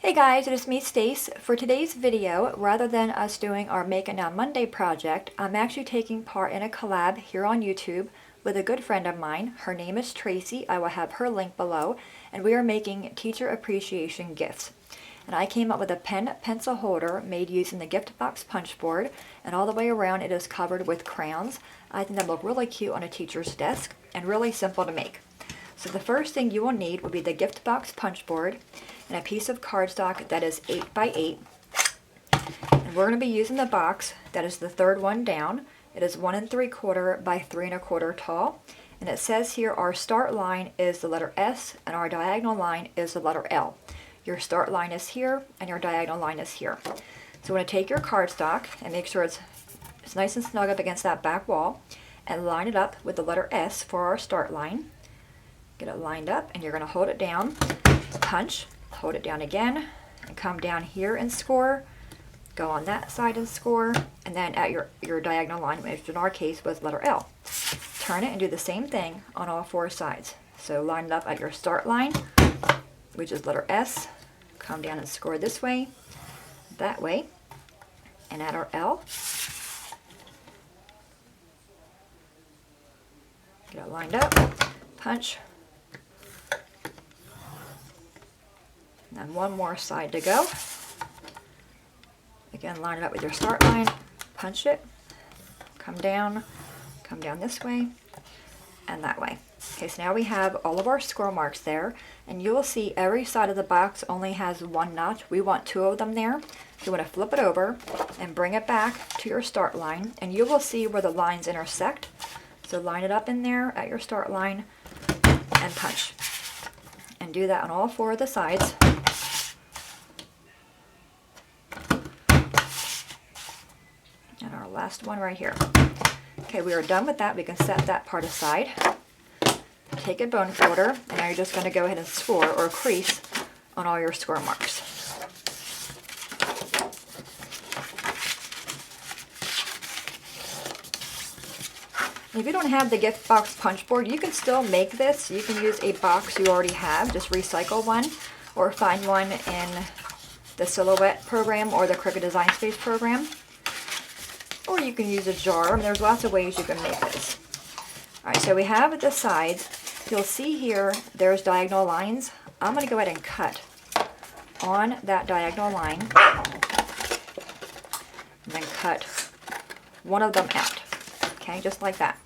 Hey guys, it is me, Stace. For today's video, rather than us doing our Make It Now Monday project, I'm actually taking part in a collab here on YouTube with a good friend of mine. Her name is Tracy. I will have her link below. And we are making teacher appreciation gifts. And I came up with a pen pencil holder made using the Gift Box punch board, and all the way around it is covered with crayons. I think that will look really cute on a teacher's desk and really simple to make. So the first thing you will need will be the Gift Box punch board and a piece of cardstock that is 8 by 8. And we're going to be using the box that is the third one down. It is 1 3/4 by 3 1/4 tall. And it says here our start line is the letter S and our diagonal line is the letter L. Your start line is here and your diagonal line is here. So you want to take your cardstock and make sure it's nice and snug up against that back wall and line it up with the letter S for our start line. Get it lined up and you're going to hold it down, punch, hold it down again, and come down here and score. Go on that side and score, and then at your diagonal line, which in our case was letter L. Turn it and do the same thing on all four sides. So line it up at your start line, which is letter S. Come down and score this way, that way, and at our L. Get it lined up, punch. And one more side to go. Again, line it up with your start line, punch it, come down this way, and that way. Okay, so now we have all of our score marks there, and you will see every side of the box only has one notch. We want two of them there. You want to flip it over and bring it back to your start line, and you will see where the lines intersect. So line it up in there at your start line and punch. And do that on all four of the sides. And our last one right here. Okay, we are done with that. We can set that part aside. Take a bone folder, and now you're just going to go ahead and score or crease on all your score marks. If you don't have the Gift Box punch board, you can still make this. You can use a box you already have, just recycle one, or find one in the Silhouette program or the Cricut Design Space program. Or you can use a jar. There's lots of ways you can make this. Alright, so we have the sides. You'll see here, there's diagonal lines. I'm going to go ahead and cut on that diagonal line. And then cut one of them out. Okay, just like that.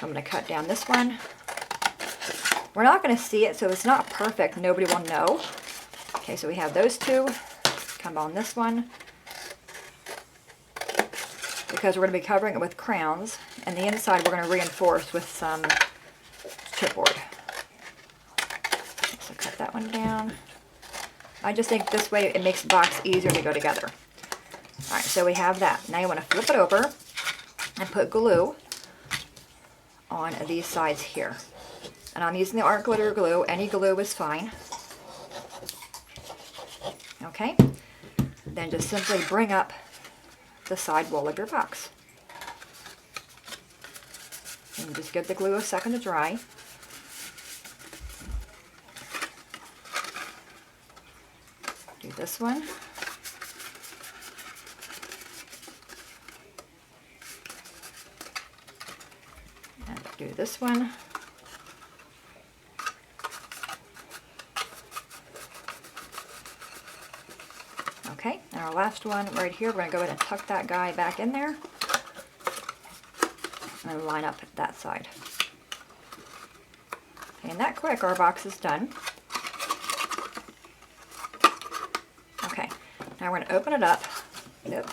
I'm going to cut down this one. We're not going to see it, so it's not perfect. Nobody will know. Okay, so we have those two. Come on this one. Because we're going to be covering it with crayons, and the inside we're going to reinforce with some chipboard. So cut that one down. I just think this way it makes the box easier to go together. Alright, so we have that. Now you want to flip it over and put glue on these sides here. And I'm using the art glitter glue. Any glue is fine. Okay? Then just simply bring up the side wall of your box. And just give the glue a second to dry. Do this one. And do this one. Okay, and our last one right here, we're going to go ahead and tuck that guy back in there and line up that side. Okay, and that quick, our box is done. Okay, now we're going to open it up. Yep.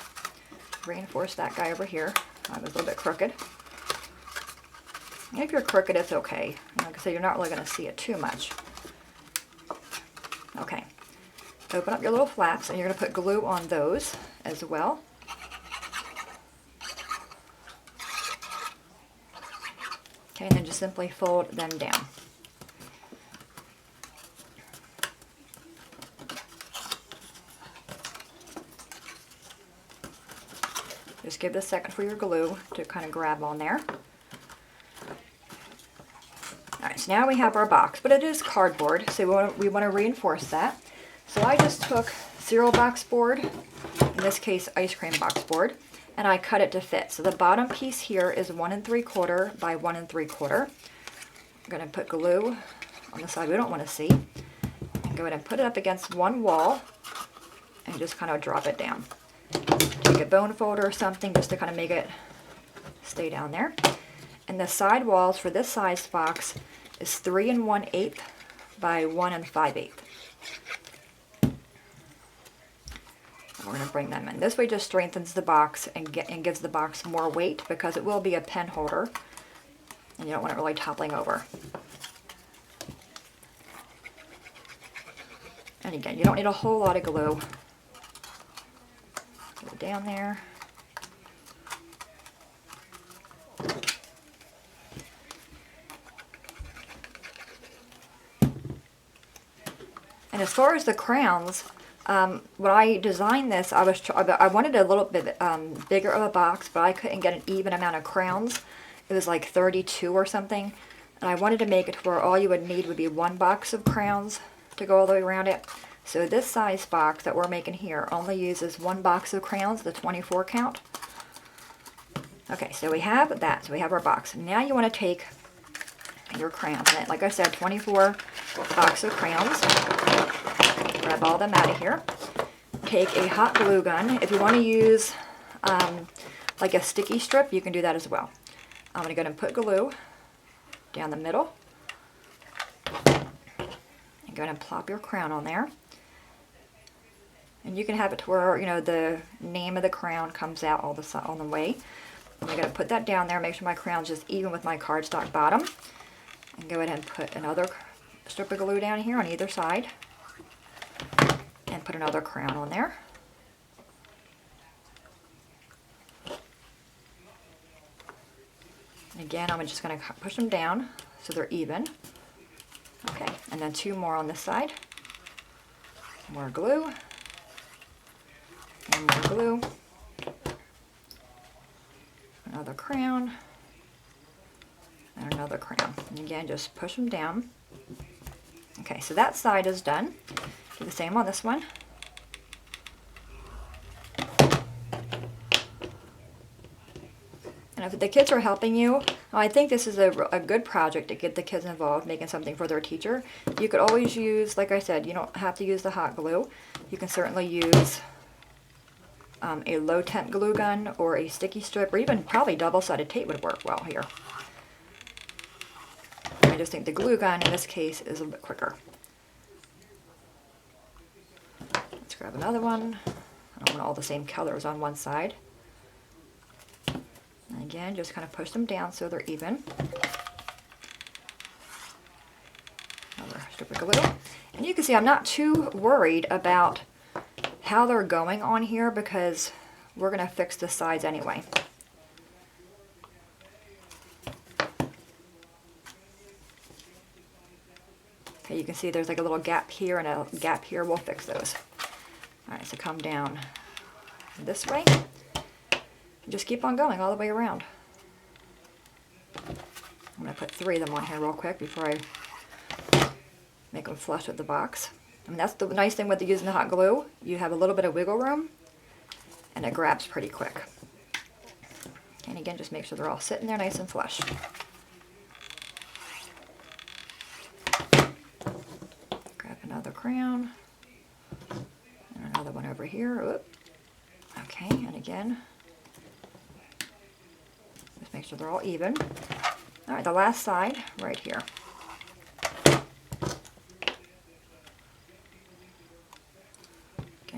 Reinforce that guy over here. I was a little bit crooked. And if you're crooked, it's okay. Like I said, you're not really going to see it too much. Okay. Open up your little flaps, and you're going to put glue on those as well. Okay, and then just simply fold them down. Just give it a second for your glue to kind of grab on there. Alright, so now we have our box, but it is cardboard, so we want to reinforce that. So I just took cereal box board, in this case ice cream box board, and I cut it to fit. So the bottom piece here is 1 3/4 by 1 3/4. I'm going to put glue on the side we don't want to see, and go ahead and put it up against one wall and just kind of drop it down. Take a bone folder or something just to kind of make it stay down there. And the side walls for this size box is 3 1/8 by 1 5/8. We're going to bring them in. This way just strengthens the box and gives the box more weight, because it will be a pen holder and you don't want it really toppling over. And again, you don't need a whole lot of glue. Get it down there. And as far as the crowns, when I designed this, I wanted a little bit bigger of a box, but I couldn't get an even amount of crowns. It was like 32 or something. And I wanted to make it to where all you would need would be 1 box of crowns to go all the way around it. So this size box that we're making here only uses 1 box of crowns, the 24 count. Okay, so we have that. So we have our box. Now you want to take your crayons. And like I said, 24 box of crayons. Grab all them out of here. Take a hot glue gun. If you want to use like a sticky strip, you can do that as well. I'm going to go ahead and put glue down the middle. And go ahead and plop your crown on there. And you can have it to where, you know, the name of the crown comes out all on the way. I'm going to put that down there, make sure my crown's just even with my cardstock bottom. And go ahead and put another strip of glue down here on either side. And put another crown on there. And again, I'm just going to push them down so they're even. Okay, and then 2 more on this side. More glue. And more glue. Another crown. And another crown. And again, just push them down. Okay, so that side is done. Do the same on this one. And if the kids are helping you, I think this is a good project to get the kids involved, making something for their teacher. You could always use, like I said, you don't have to use the hot glue. You can certainly use a low temp glue gun or a sticky strip, or even probably double-sided tape would work well here. I just think the glue gun in this case is a little bit quicker. Let's grab another one. I don't want all the same colors on one side. And again, just kind of push them down so they're even. Another strip of glue. And you can see I'm not too worried about how they're going on here, because we're going to fix the sides anyway. Okay, you can see there's like a little gap here and a gap here. We'll fix those. Alright, so come down this way. And just keep on going all the way around. I'm going to put 3 of them on here real quick before I make them flush with the box. I mean, that's the nice thing with using the hot glue. You have a little bit of wiggle room, and it grabs pretty quick. And again, just make sure they're all sitting there nice and flush. Grab another crayon, and another one over here. Oop. Okay, and again, just make sure they're all even. All right, the last side right here.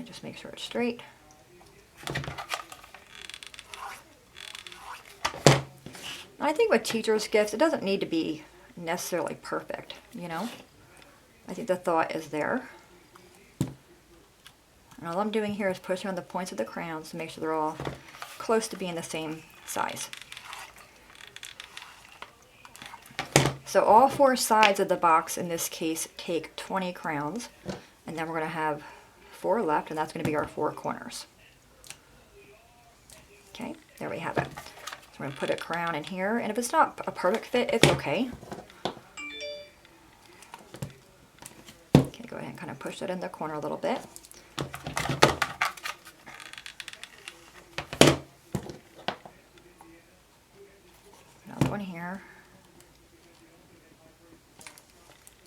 Just make sure it's straight. I think with teachers' gifts, it doesn't need to be necessarily perfect, you know. I think the thought is there. And all I'm doing here is pushing on the points of the crayons to make sure they're all close to being the same size. So all 4 sides of the box in this case take 20 crayons, and then we're going to have 4 left, and that's going to be our 4 corners. Okay, there we have it. So we're going to put a crayon in here, and if it's not a perfect fit, it's okay. Okay, go ahead and kind of push that in the corner a little bit. Another one here.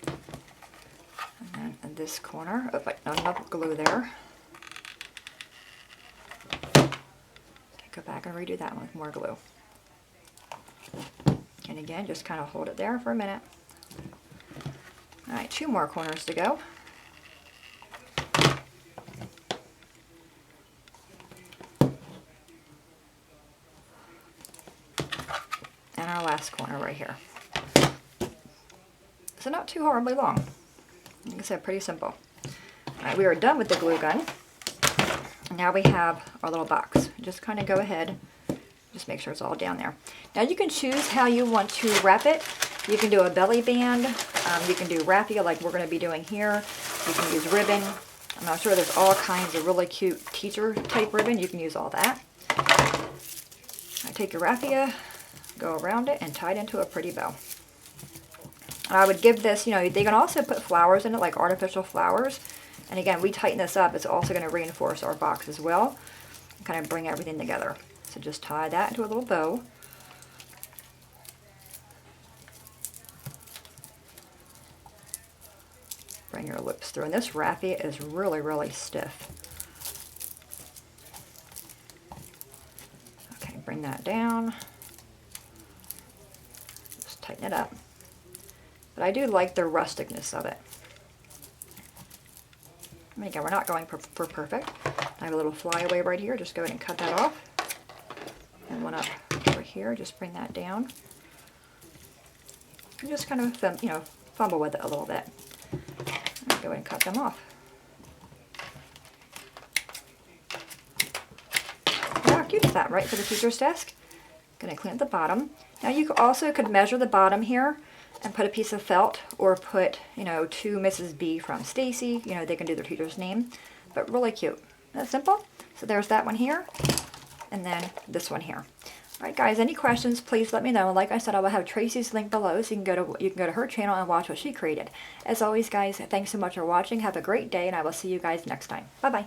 And then in this corner, oh, wait, not enough glue there. Okay, go back and redo that one with more glue. And again, just kind of hold it there for a minute. All right, 2 more corners to go. And our last corner right here. So not too horribly long. Like I said, pretty simple. All right, we are done with the glue gun. Now we have our little box. Just kind of go ahead, just make sure it's all down there. Now you can choose how you want to wrap it. You can do a belly band, you can do raffia like we're going to be doing here. You can use ribbon. I'm not sure, there's all kinds of really cute teacher type ribbon. You can use all that. I take your raffia, go around it, and tie it into a pretty bow. I would give this, you know, they can also put flowers in it, like artificial flowers. And again, we tighten this up, it's also going to reinforce our box as well. Kind of bring everything together. So just tie that into a little bow. Bring your loops through. And this raffia is really, really stiff. Okay, bring that down. Just tighten it up. But I do like the rusticness of it. I mean, again, we're not going for perfect. I have a little flyaway right here. Just go ahead and cut that off. And one up over here. Just bring that down. And just kind of, you know, fumble with it a little bit. And go ahead and cut them off. How cute is that, right, for the teacher's desk? Going to clean up the bottom. Now you also could measure the bottom here and put a piece of felt, or put, you know, to Mrs. B from Stacy. You know, they can do their teacher's name, but really cute. That's simple. So there's that one here, and then this one here. All right, guys, any questions, please let me know. Like I said, I will have Tracy's link below, so you can go to her channel and watch what she created. As always, guys, thanks so much for watching. Have a great day, and I will see you guys next time. Bye-bye.